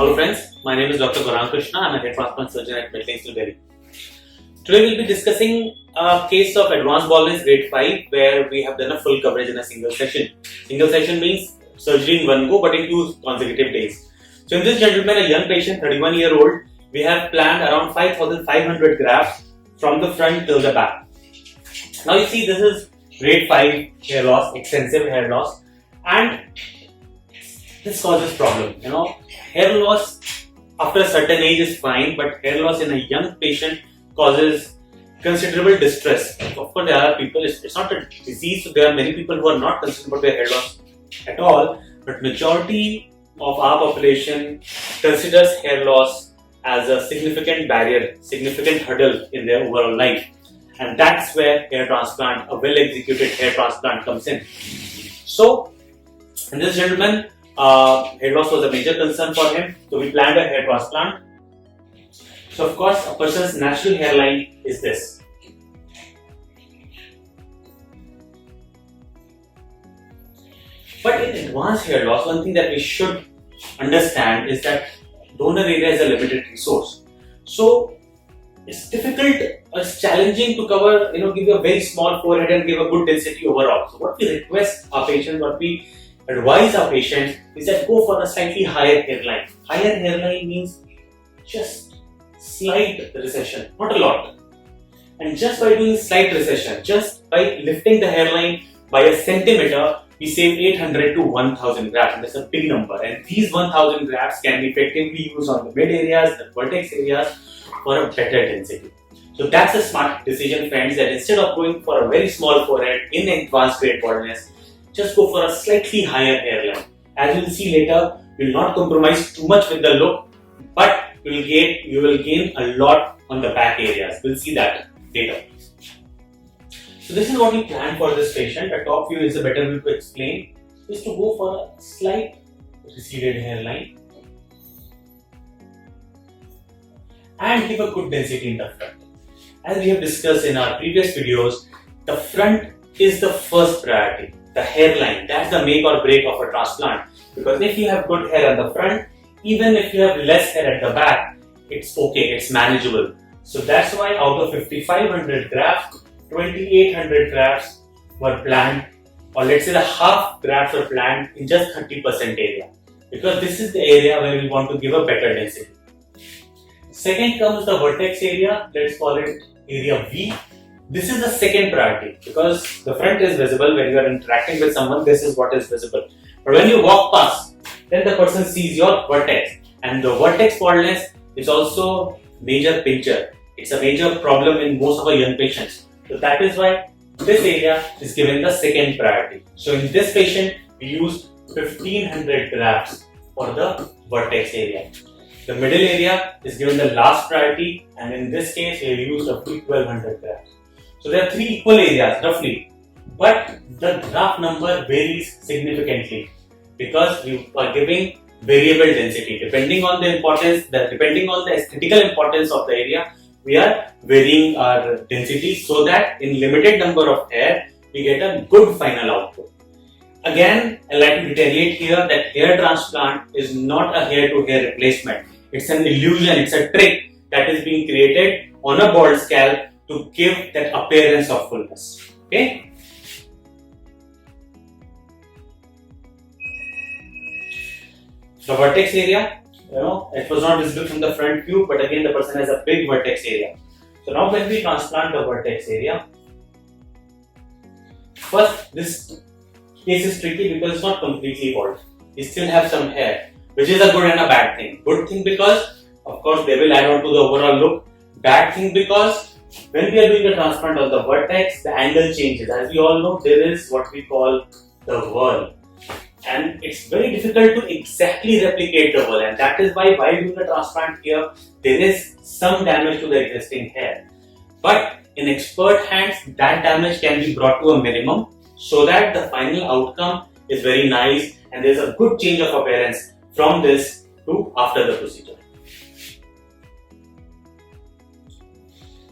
Hello friends, my name is Dr. Gaurang Krishna. I'm a hair transplant surgeon at Medlinks, New Delhi. Today we'll be discussing a case of advanced baldness grade 5 where we have done a full coverage in a single session. Single session means surgery in one go but in 2 consecutive days. So in this gentleman, a young patient, 31-year-old, we have planned around 5,500 grafts from the front till the back. Now you see this is grade 5 hair loss, extensive hair loss, and this causes problem. Hair loss after a certain age is fine, but hair loss in a young patient causes considerable distress. Of course, there are people, it's not a disease, so there are many people who are not concerned about their hair loss at all, but majority of our population considers hair loss as a significant barrier, significant hurdle in their overall life. And that's where hair transplant, a well-executed hair transplant comes in. So, in this gentleman, hair loss was a major concern for him, so we planned a hair transplant. So of course, a person's natural hairline is this. But in advanced hair loss, one thing that we should understand is that donor area is a limited resource. So it's difficult, it's challenging to cover, give you a very small forehead and give a good density overall. So what we request our patients, what we advise our patients is that go for a slightly higher hairline. Higher hairline means just slight recession, not a lot. And just by doing slight recession, just by lifting the hairline by a centimeter, we save 800 to 1000 grafts. And that's a big number. And these 1000 grafts can be effectively used on the mid areas, the vertex areas for a better density. So that's a smart decision, friends, that instead of going for a very small forehead in advanced grade baldness, just go for a slightly higher hairline. As you will see later, you will not compromise too much with the look, but you will gain a lot on the back areas. We'll see that later. So this is what we planned for this patient. A top view is a better view to explain. Is to go for a slight receded hairline and give a good density in the front. As we have discussed in our previous videos, the front is the first priority. The hairline, that's the make or break of a transplant. Because if you have good hair at the front, even if you have less hair at the back, it's okay, it's manageable. So that's why out of 5500 grafts, 2800 grafts were planned, or let's say the half grafts were planned in just 30% area. Because this is the area where we want to give a better density. Second comes the vertex area, let's call it area V. This is the second priority because the front is visible. When you are interacting with someone, this is what is visible. But when you walk past, then the person sees your vertex. And the vertex baldness is also major picture. It's a major problem in most of our young patients. So that is why this area is given the second priority. So in this patient, we used 1500 grafts for the vertex area. The middle area is given the last priority, and in this case, we used roughly 1200 grafts. So there are 3 equal areas roughly, but the graft number varies significantly because we are giving variable density. Depending on the importance, depending on the aesthetical importance of the area, we are varying our density so that in limited number of hair, we get a good final output. Again, I like to reiterate here that hair transplant is not a hair-to-hair replacement. It's an illusion, it's a trick that is being created on a bald scalp to give that appearance of fullness. Okay? The vertex area, it was not visible from the front view, but again the person has a big vertex area. So now when we transplant the vertex area, first this case is tricky because it's not completely bald. We still have some hair, which is a good and a bad thing. Good thing because, of course, they will add on to the overall look. Bad thing because when we are doing a transplant of the vertex, the angle changes. As we all know, there is what we call the whirl. And it's very difficult to exactly replicate the whirl. And that is why while doing the transplant here, there is some damage to the existing hair. But in expert hands, that damage can be brought to a minimum so that the final outcome is very nice and there's a good change of appearance from this to after the procedure.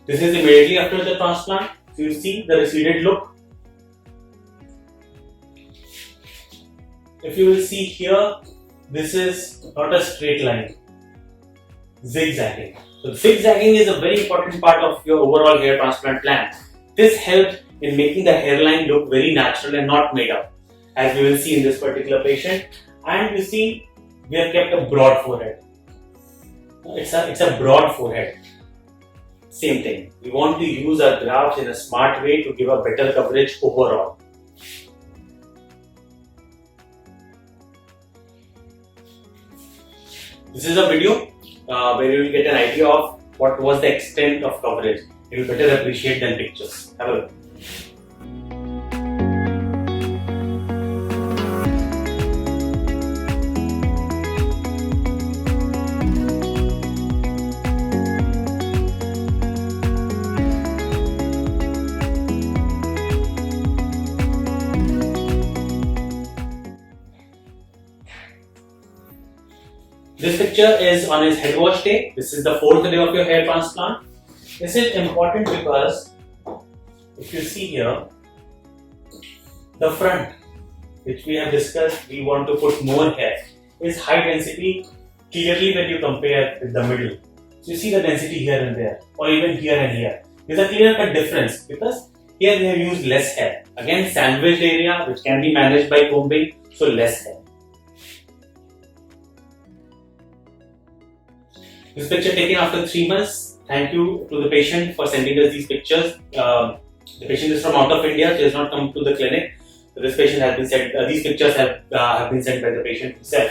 This is immediately after the transplant. So you see the receded look. If you will see here, this is not a straight line. Zigzagging. So zigzagging is a very important part of your overall hair transplant plan. This helps in making the hairline look very natural and not made up, as we will see in this particular patient. And you see, we have kept a broad forehead. It's a broad forehead. Same thing. We want to use our grafts in a smart way to give a better coverage overall. This is a video where you will get an idea of what was the extent of coverage. You will better appreciate than pictures. Have a look. This picture is on his head wash day. This is the 4th day of your hair transplant. This is important because if you see here, the front, which we have discussed, we want to put more hair, is high density clearly when you compare with the middle. So you see the density here and there, or even here and here. There's a clear cut difference because here we have used less hair. Again, sandwiched area which can be managed by combing, so less hair. This picture taken after 3 months. Thank you to the patient for sending us these pictures. The patient is from out of India, so he has not come to the clinic. So this patient has been sent. These pictures have been sent by the patient himself.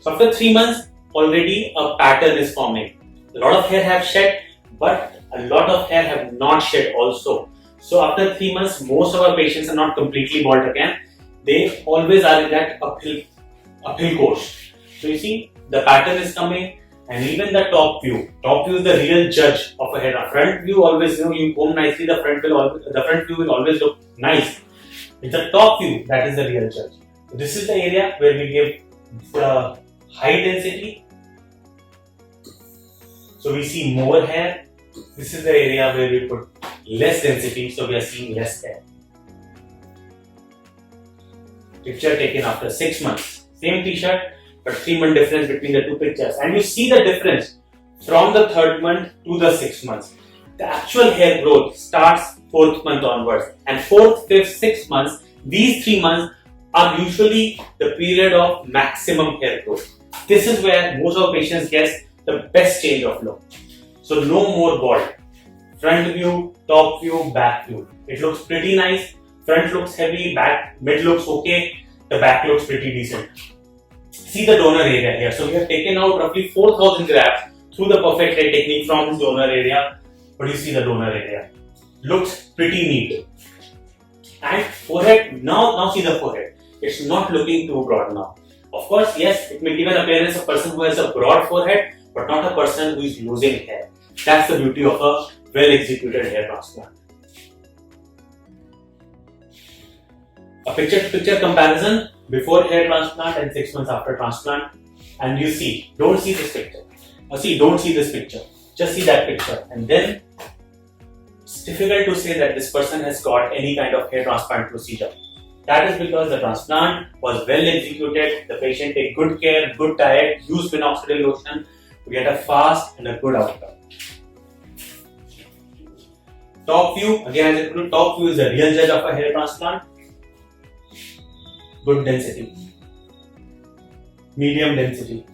So after 3 months, already a pattern is forming. A lot of hair have shed, but a lot of hair have not shed also. So after 3 months, most of our patients are not completely bald again. They always are in that uphill course. So you see, the pattern is coming. And even the top view is the real judge of a hair. A front view always, you comb nicely, the front view will always look nice. It's the top view that is the real judge. So this is the area where we give the high density. So we see more hair. This is the area where we put less density, so we are seeing less hair. Picture taken after 6 months. Same t-shirt, but 3-month difference between the two pictures. And you see the difference from the 3rd month to the 6th month. The actual hair growth starts 4th month onwards. And 4th, 5th, 6th months, these 3 months are usually the period of maximum hair growth. This is where most of our patients get the best change of look. So no more bald. Front view, top view, back view. It looks pretty nice. Front looks heavy, mid looks okay, the back looks pretty decent. See the donor area here. So we have taken out roughly 4,000 grafts through the perfect hair technique from this donor area. But you see the donor area. Looks pretty neat. And forehead, now see the forehead. It's not looking too broad now. Of course, yes, it may give an appearance of a person who has a broad forehead, but not a person who is losing hair. That's the beauty of a well-executed hair transplant. A picture-to-picture comparison before hair transplant and 6 months after transplant, and you see, don't see this picture. Don't see this picture. Just see that picture, and then it's difficult to say that this person has got any kind of hair transplant procedure. That is because the transplant was well executed. The patient take good care, good diet, use minoxidil lotion to get a fast and a good outcome. Top view, again as I told you, top view is the real judge of a hair transplant. Good density, medium density.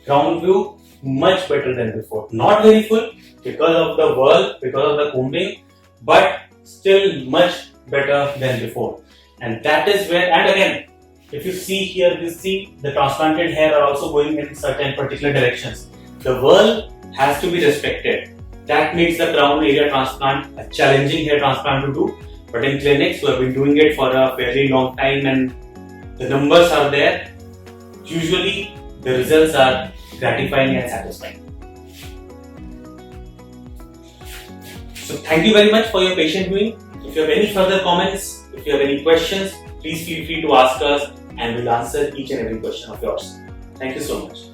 Crown view, much better than before. Not very full because of the whirl, because of the combing, but still much better than before. And that is where, and again, if you see here, you see the transplanted hair are also going in certain particular directions. The whirl has to be respected. That makes the crown area transplant a challenging hair transplant to do. But in clinics who have been doing it for a fairly long time and the numbers are there, usually the results are gratifying and satisfying. So thank you very much for your patient viewing. If you have any further comments, if you have any questions, please feel free to ask us and we'll answer each and every question of yours. Thank you so much.